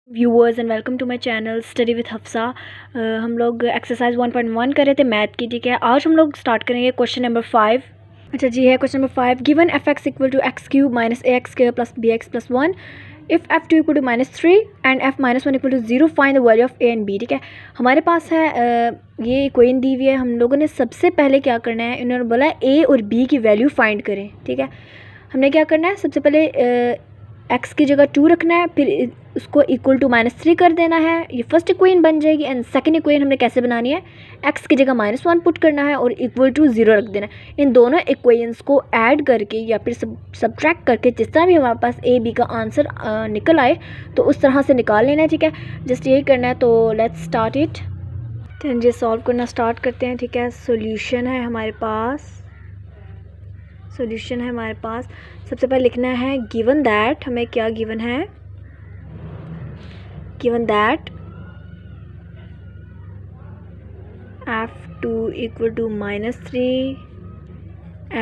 Viewers and welcome to my channel study with Hafsa. हम लोग exercise 1.1 कर रहे थे मैथ की। ठीक है, आज हम लोग स्टार्ट करेंगे क्वेश्चन नंबर 5। अच्छा जी है question number 5। Given f x equal to x cube minus a x square plus b x plus 1 if f two equal to -3 and f -1 equal to 0 find the value of a and b. ठीक है, हमारे पास है ये equation दी हुई है। हम लोगों ने सबसे पहले क्या करना है, इन्होंने बोला ए और बी की वैल्यू फाइंड करें। ठीक है, हमने क्या करना है, सबसे पहले एक्स की जगह 2 रखना है, फिर उसको इक्वल टू -3 कर देना है। ये फर्स्ट इक्वेशन बन जाएगी। एंड सेकंड इक्वेशन हमने कैसे बनानी है, एक्स की जगह -1 पुट करना है और इक्वल टू 0 रख देना है। इन दोनों इक्वेशंस को ऐड करके या फिर सब्ट्रैक्ट करके जिस तरह भी हमारे पास ए बी का आंसर निकल आए तो उस तरह से निकाल लेना है। ठीक है, जस्ट यही करना है। तो लेट्स स्टार्ट इट। तो ये सॉल्व करना स्टार्ट करते हैं। ठीक है, सोल्यूशन है हमारे पास। सबसे पहले लिखना है गिवन दैट। हमें क्या गिवन है, given that f2 equal to -3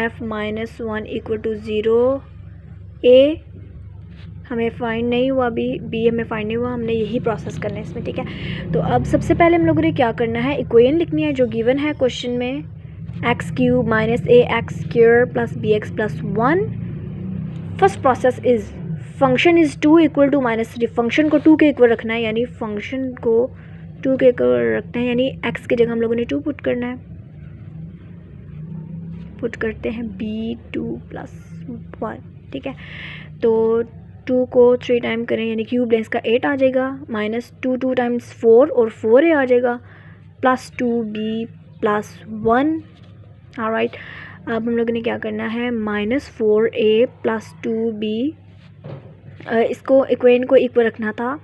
f -1 equal to 0। a हमें फाइंड नहीं हुआ, b हमें फाइंड नहीं हुआ। हमने यही प्रोसेस करना है इसमें। ठीक है, तो अब सबसे पहले हम लोगों ने क्या करना है, इक्वेशन लिखनी है जो गिवन है क्वेश्चन में, x cube minus a x square plus b x plus 1। First process is function is 2 equal to -3। Function को 2 के इक्वल रखना है, यानी फंक्शन को 2 के इक्वल रखना है, यानी एक्स की जगह हम लोगों ने 2 पुट करना है। पुट करते हैं b2 + 1। ठीक है, तो 2 को 3 टाइम करें यानी क्यूब लेंस का 8 आ जाएगा, -2 2 टाइम्स 4 और 4a आ जाएगा, +2b + 1। ऑलराइट, अब हम लोगों ने क्या करना है, -4a + 2b, इसको इक्वेशन को इक्वल रखना था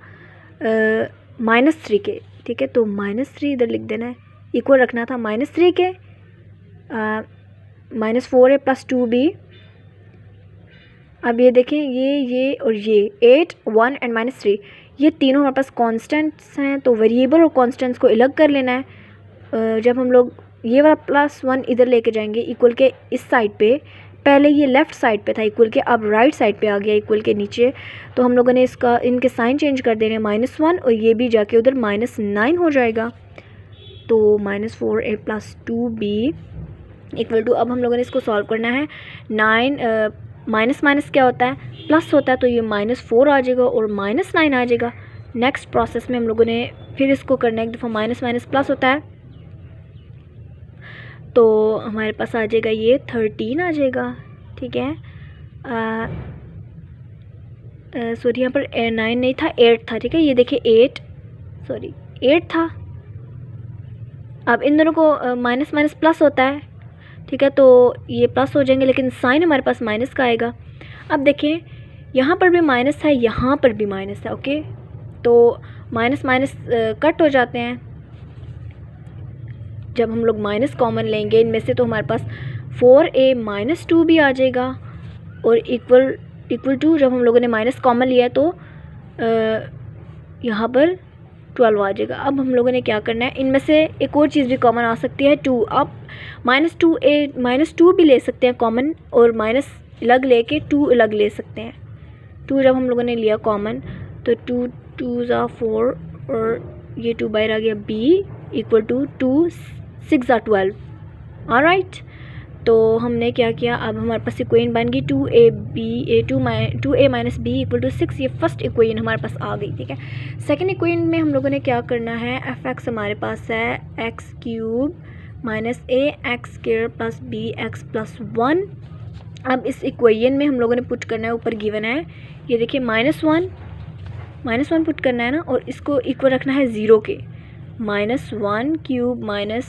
-3 के। ठीक है, तो -3 इधर लिख देना है, इक्वल रखना था -3 के, -4a + 2b। अब ये देखें, ये और ये 8 1 एंड -3 ये तीनों हमारे पास कांस्टेंट्स हैं, तो वेरिएबल और कांस्टेंट्स को अलग कर लेना है। जब हम लोग ये वाला +1 इधर लेके जाएंगे इक्वल के इस साइड पे, पहले ये लेफ़्ट साइड पे था इक्वल के, अब राइट साइड पे आ गया इक्वल के नीचे, तो हम लोगों ने इनके साइन चेंज कर देने, -1 और ये भी जाके उधर -9 हो जाएगा। तो -4a + 2b इक्वल टू, अब हम लोगों ने इसको सॉल्व करना है। 9 माइनस क्या होता है, प्लस होता है, तो ये -4 आ जाएगा और -9 आ जाएगा। नेक्स्ट प्रोसेस में हम लोगों ने फिर इसको करना है, एक दफ़ा माइनस प्लस होता है, तो हमारे पास आ जाएगा ये 13 आ जाएगा। ठीक है, सॉरी यहाँ पर 9 नहीं था, 8 था। ठीक है, ये देखिए 8 था। अब इन दोनों को माइनस प्लस होता है। ठीक है, तो ये प्लस हो जाएंगे, लेकिन साइन हमारे पास माइनस का आएगा। अब देखें, यहाँ पर भी माइनस है, यहाँ पर भी माइनस है। ओके, तो माइनस कट हो जाते हैं जब हम लोग माइनस कॉमन लेंगे इनमें से, तो हमारे पास 4a - 2b आ जाएगा और इक्वल टू, जब हम लोगों ने माइनस कॉमन लिया तो यहाँ पर 12 आ जाएगा। अब हम लोगों ने क्या करना है, इनमें से एक और चीज़ भी कॉमन आ सकती है, 2। अब -2 भी ले सकते हैं कॉमन, और माइनस अलग लेके 2 अलग ले सकते हैं। 2 जब हम लोगों ने लिया कॉमन तो 2 2 = 4 और ये 2 बाहर आ गया, b इक्वल टू 2 6 = 12। ऑलराइट, तो हमने क्या किया, अब हमारे पास इक्वेशन बन गई 2a - b इक्वल टू 6। ये फर्स्ट इक्वेशन हमारे पास आ गई। ठीक है, सेकंड इक्वेशन में हम लोगों ने क्या करना है, f(x) हमारे पास है x cube minus a x square plus b x plus 1। अब इस इक्वेशन में हम लोगों ने पुट करना है, ऊपर गिवन है ये देखिए -1 पुट करना है ना, और इसको इक्वल रखना है 0 के। -1 cube -1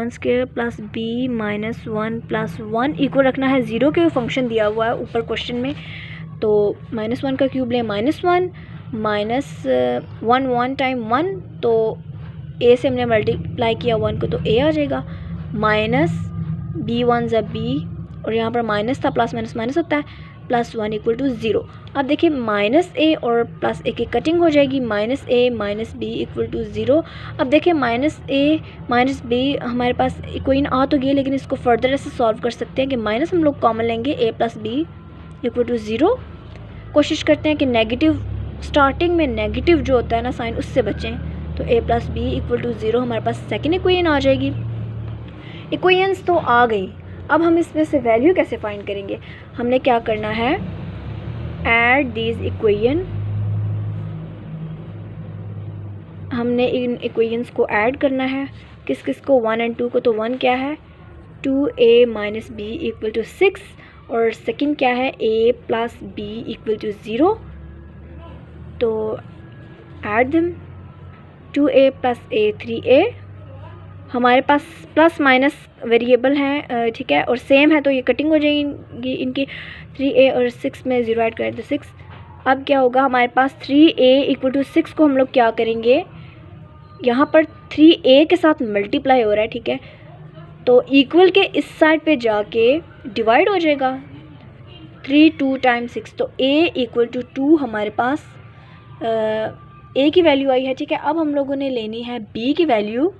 square plus b -1 plus 1 equal रखना है 0 के। फंक्शन दिया हुआ है ऊपर क्वेश्चन में, तो -1 का क्यूब लें, -1 -1 टाइम 1, तो a से हमने मल्टीप्लाई किया 1 को, तो a आ जाएगा, -b1 = b, और यहाँ पर माइनस था, प्लस माइनस होता है, +1 इक्वल टू 0। अब देखिए -a और +a की कटिंग हो जाएगी, -a - b इक्वल टू 0। अब देखिए -a - b हमारे पास इक्वेशन आ तो गई, लेकिन इसको फर्दर ऐसे सॉल्व कर सकते हैं कि माइनस हम लोग कॉमन लेंगे, a + b इक्वल टू 0। कोशिश करते हैं कि नेगेटिव स्टार्टिंग में नेगेटिव जो होता है ना साइन, उससे बचें। तो a plus b equal to 0 हमारे पास सेकेंड इक्वेशन आ जाएगी। इक्वेशंस तो आ गई, अब हम इसमें से वैल्यू कैसे फाइंड करेंगे? हमने क्या करना है, ऐड दीज इक्वेशन, हमने इन इक्वेशंस को ऐड करना है। किस किस को? 1 और 2 को। तो 1 क्या है, 2a minus B equal to 6, और सेकेंड क्या है, a plus b equal to 0। तो ऐड दम, 2a प्लस a 3a, हमारे पास प्लस माइनस वेरिएबल हैं, ठीक है, और सेम है तो ये कटिंग हो जाएगी इनकी। 3a और 6 में 0 ऐड करें तो 6। अब क्या होगा हमारे पास, 3a इक्वल टू 6 को हम लोग क्या करेंगे, यहाँ पर 3a के साथ मल्टीप्लाई हो रहा है, ठीक है, तो इक्वल के इस साइड पे जाके डिवाइड हो जाएगा। 3 2 टाइम्स 6, तो a इक्वल टू 2 हमारे पास a की वैल्यू आई है, ठीक है। अब हम लोगों ने लेनी है b की वैल्यू।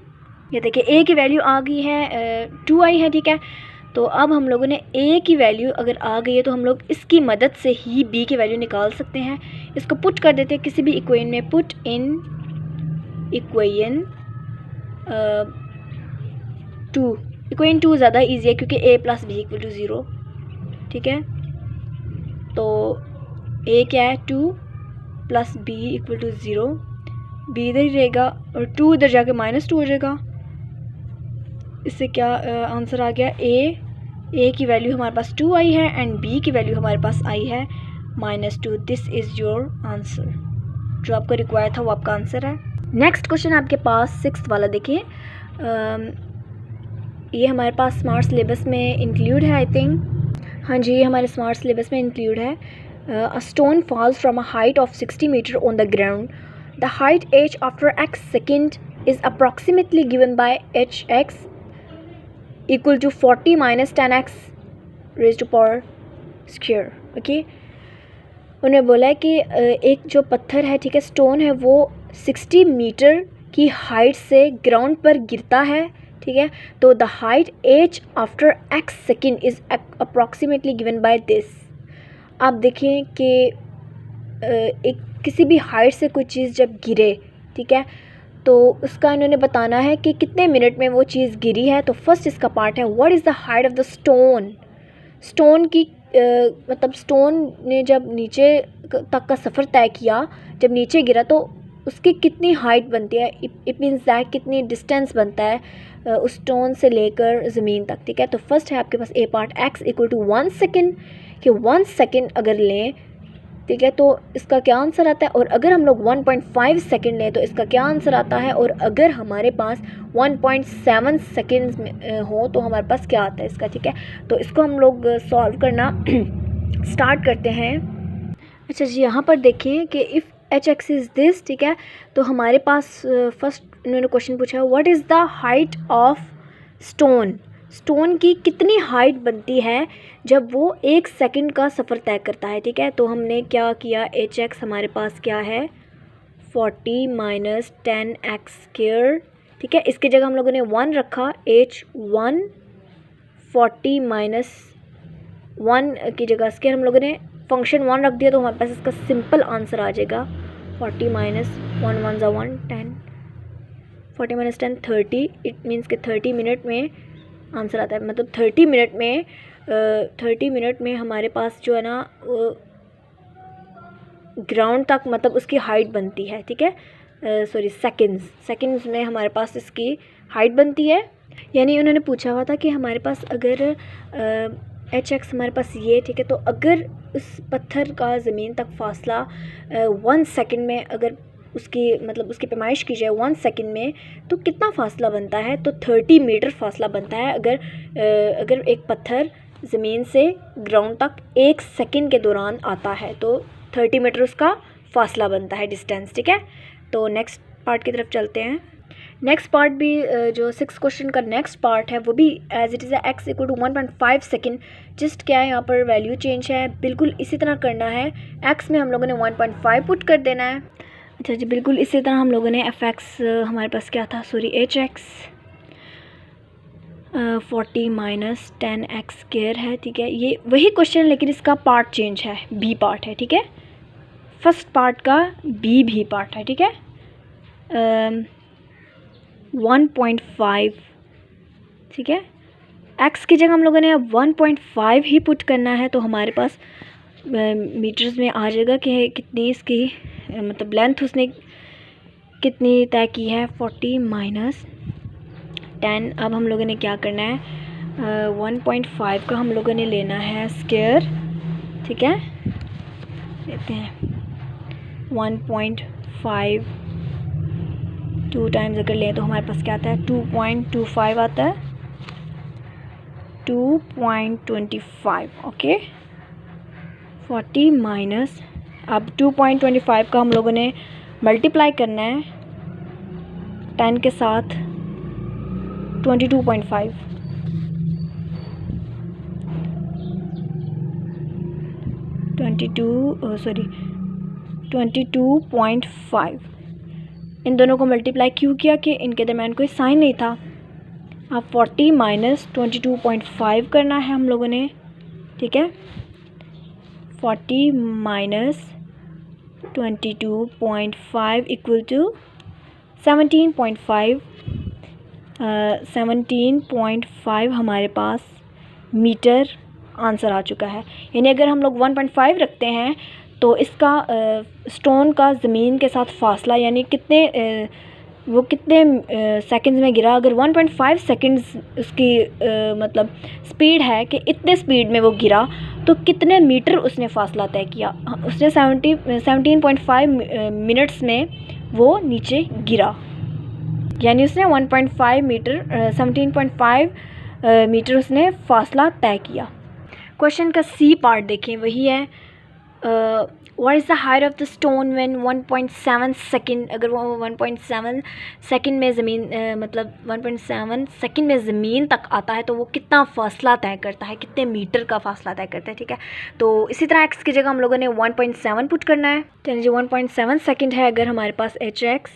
ये देखिए a की वैल्यू आ गई है, 2 आई है, ठीक है। तो अब हम लोगों ने a की वैल्यू अगर आ गई है तो हम लोग इसकी मदद से ही b की वैल्यू निकाल सकते हैं। इसको पुट कर देते हैं किसी भी इक्वेशन में। पुट इन इक्वेशन 2, इक्वेशन 2 ज़्यादा ईजी है क्योंकि a plus b equal to 0, ठीक है। तो a क्या है, 2 plus b equal to 0, b इधर ही रहेगा और 2 इधर जाके -2 हो जाएगा। इससे क्या आंसर आ गया, a की वैल्यू हमारे पास 2 आई है एंड b की वैल्यू हमारे पास आई है -2। दिस इज़ योर आंसर, जो आपको रिक्वायर था वो आपका आंसर है। नेक्स्ट क्वेश्चन आपके पास 6th वाला देखिए, ये हमारे पास स्मार्ट सिलेबस में इंक्लूड है, आई थिंक। हाँ जी, ये हमारे स्मार्ट सिलेबस में इंक्लूड है। A stone falls from a height of 60 metre on the ground. The height h after x second is approximately given by hx equal to 40 minus 10x raise to power square. Okay, उन्होंने बोला है कि एक जो पत्थर है, ठीक है, स्टोन है, वो 60 मीटर की हाइट से ग्राउंड पर गिरता है, ठीक है। तो the height h after x second is approximately given by this. आप देखें कि एक किसी भी हाइट से कोई चीज़ जब गिरे, ठीक है, तो उसका इन्होंने बताना है कि कितने मिनट में वो चीज़ गिरी है। तो फर्स्ट इसका पार्ट है, what is the height of the stone. Stone की मतलब स्टोन ने जब नीचे तक का सफ़र तय किया, जब नीचे गिरा तो उसकी कितनी हाइट बनती है, इट मीन्स दैट कितनी डिस्टेंस बनता है उस स्टोन से लेकर ज़मीन तक, ठीक है। तो फर्स्ट है आपके पास a part, x equal to 1 second, कि 1 सेकेंड अगर लें, ठीक है, तो इसका क्या आंसर आता है। और अगर हम लोग 1.5 सेकेंड लें तो इसका क्या आंसर आता है। और अगर हमारे पास 1.7 सेकेंड्स में हो तो हमारे पास क्या आता है इसका, ठीक है। तो इसको हम लोग सॉल्व करना स्टार्ट करते हैं। अच्छा जी, यहाँ पर देखें कि इफ़ hx इज़ दिस, ठीक है, तो हमारे पास फर्स्ट इन्होंने क्वेश्चन पूछा है, what is the height of stone. Stone की कितनी हाइट बनती है जब वो 1 सेकंड का सफ़र तय करता है, ठीक है। तो हमने क्या किया, hx हमारे पास क्या है, 40 माइनस 10x स्क्वायर, ठीक है। इसकी जगह हम लोगों ने 1 रखा, h1 40 माइनस 1 की जगह स्क्वायर हम लोगों ने फंक्शन 1 रख दिया, तो हमारे पास इसका सिंपल आंसर आ जाएगा 40 माइनस 1 1 ज़ा 1 10, 40 माइनस 10 30। इट मीन्स कि 30 मिनट में आंसर आता है। मतलब 30 मिनट में हमारे पास जो है ना ग्राउंड तक मतलब उसकी हाइट बनती है, ठीक है, सॉरी सेकंड्स में हमारे पास इसकी हाइट बनती है। यानी उन्होंने पूछा हुआ था कि हमारे पास अगर hx हमारे पास ये, ठीक है, तो अगर उस पत्थर का ज़मीन तक फासला 1 सेकंड में अगर उसकी मतलब उसकी पैमाइश की जाए 1 सेकंड में, तो कितना फ़ासला बनता है। तो 30 मीटर फ़ासला बनता है अगर एक पत्थर ज़मीन से ग्राउंड तक 1 सेकंड के दौरान आता है, तो 30 मीटर उसका फ़ासला बनता है, डिस्टेंस, ठीक है। तो नेक्स्ट पार्ट की तरफ चलते हैं। नेक्स्ट पार्ट भी जो 6 क्वेश्चन का नेक्स्ट पार्ट है वो भी as it is x equal to 1.5 second. Just क्या है यहाँ पर वैल्यू चेंज है, बिल्कुल इसी तरह करना है। x में हम लोगों ने 1.5 पुट कर देना है। अच्छा जी, बिल्कुल इसी तरह हम लोगों ने fx हमारे पास क्या था, sorry hx 40 minus 10x square है, ठीक है। ये वही क्वेश्चन लेकिन इसका पार्ट चेंज है, b पार्ट है, ठीक है। फर्स्ट पार्ट का बी भी पार्ट है, ठीक है। 1.5, ठीक है। एक्स की जगह हम लोगों ने अब 1.5 ही पुट करना है, तो हमारे पास मीटर्स में आ जाएगा कि कितनी इसकी मतलब लेंथ उसने कितनी तय की है, 40 माइनस 10। अब हम लोगों ने क्या करना है, 1.5 का हम लोगों ने लेना है स्क्वायर, ठीक है। लेते हैं 1.5 2 टाइम्स अगर लें तो हमारे पास क्या आता है, 2.25 आता है, 2.25, ओके। 40 माइनस, अब 2.25 का हम लोगों ने मल्टीप्लाई करना है 10 के साथ, 22.5, 22.5। इन दोनों को मल्टीप्लाई क्यों किया कि इनके दरम्यान कोई साइन नहीं था। अब 40 माइनस 22.5 करना है हम लोगों ने, ठीक है। 40 माइनस 22.5 इक्वल टू 17.5। 17.5 हमारे पास मीटर आंसर आ चुका है। यानी अगर हम लोग 1.5 रखते हैं तो इसका स्टोन का ज़मीन के साथ फासला यानी कितने वो कितने सेकंड्स में गिरा। अगर 1.5 सेकंड्स उसकी मतलब स्पीड है कि इतने स्पीड में वो गिरा, तो कितने मीटर उसने फासला तय किया। उसने 17.5 मिनट्स में वो नीचे गिरा, यानी उसने 1.5 मीटर 17.5 मीटर उसने फासला तय किया। क्वेश्चन का सी पार्ट देखें, वही है what is the height of the stone when 1.7 second. अगर वो 1.7 सेकंड में ज़मीन मतलब 1.7 सेकंड में ज़मीन तक आता है तो वो कितना फासला तय करता है, कितने मीटर का फासला तय करता है, ठीक है। तो इसी तरह एक्स की जगह हम लोगों ने 1.7 पुट करना है। चलिए जो 1.7 सेकंड है अगर हमारे पास एच एक्स,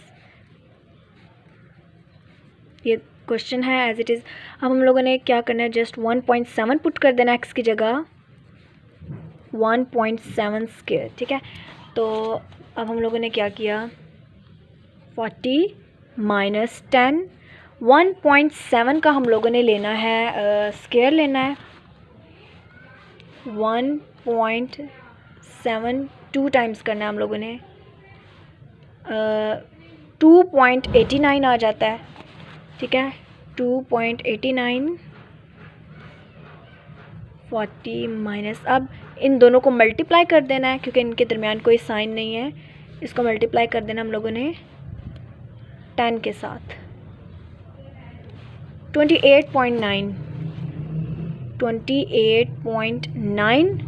ये क्वेश्चन है एज इट इज़। अब हम लोगों ने क्या करना है, जस्ट 1.7 पुट कर देना एक्स की जगह, 1.7 स्क्वायर, ठीक है। तो अब हम लोगों ने क्या किया, 40 माइनस 10, 1.7 का हम लोगों ने लेना है स्क्वायर लेना है, 1.7 2 टाइम्स करना है हम लोगों ने, 2.89 आ जाता है, ठीक है। 2.89, 40 माइनस, अब इन दोनों को मल्टीप्लाई कर देना है क्योंकि इनके दरमियान कोई साइन नहीं है। इसको मल्टीप्लाई कर देना हम लोगों ने 10 के साथ, 28.9, 28.9।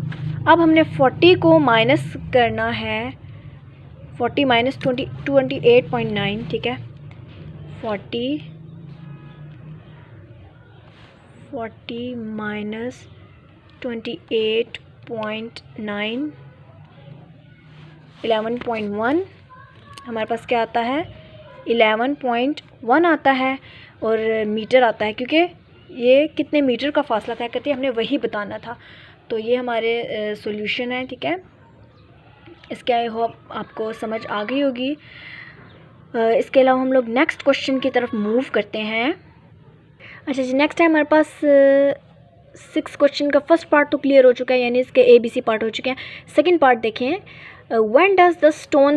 अब हमने 40 को माइनस करना है, 40 माइनस 28.9, ठीक है। 40 माइनस 28.9, 11.1 हमारे पास क्या आता है, 11.1 आता है और मीटर आता है क्योंकि ये कितने मीटर का फासला तय करती है हमने वही बताना था। तो ये हमारे सॉल्यूशन है, ठीक है। इसके आई होप आपको समझ आ गई होगी। इसके अलावा हम लोग नेक्स्ट क्वेश्चन की तरफ मूव करते हैं। अच्छा जी, नेक्स्ट है हमारे पास 6 क्वेश्चन का फर्स्ट पार्ट तो क्लियर हो चुका है, यानी इसके ABC पार्ट हो चुके हैं। सेकंड पार्ट देखें, व्हेन डज द स्टोन